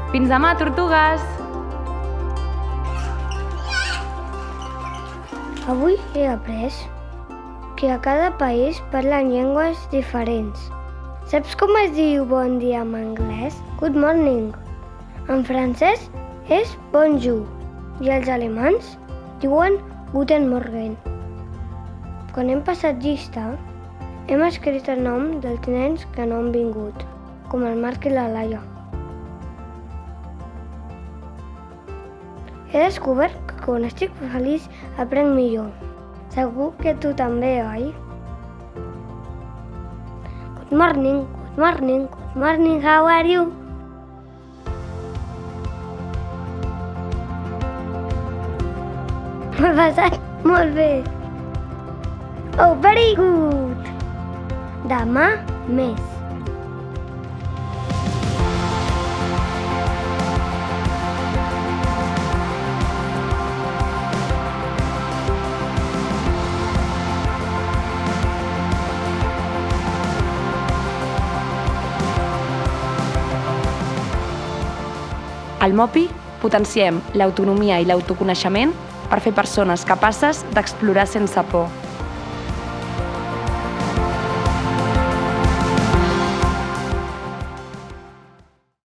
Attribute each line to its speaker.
Speaker 1: Fins demà, tortugues!
Speaker 2: Avui he après que a cada país parlen llengües diferents. Saps com es diu bon dia en anglès? Good morning. En francès és bonjour i els alemans diuen guten morgen. Quan hem passat llista, hem escrit el nom dels nens que no han vingut, com el Marc i la Laia. He descobert que quan estic feliç aprenc millor. Segur que tu també, oi? Good morning, good morning, good morning, how are you? M'ho he passat molt bé. Oh, very good. Demà més.
Speaker 1: Al MOPI potenciem l'autonomia i l'autoconeixement per fer persones capaces d'explorar sense por.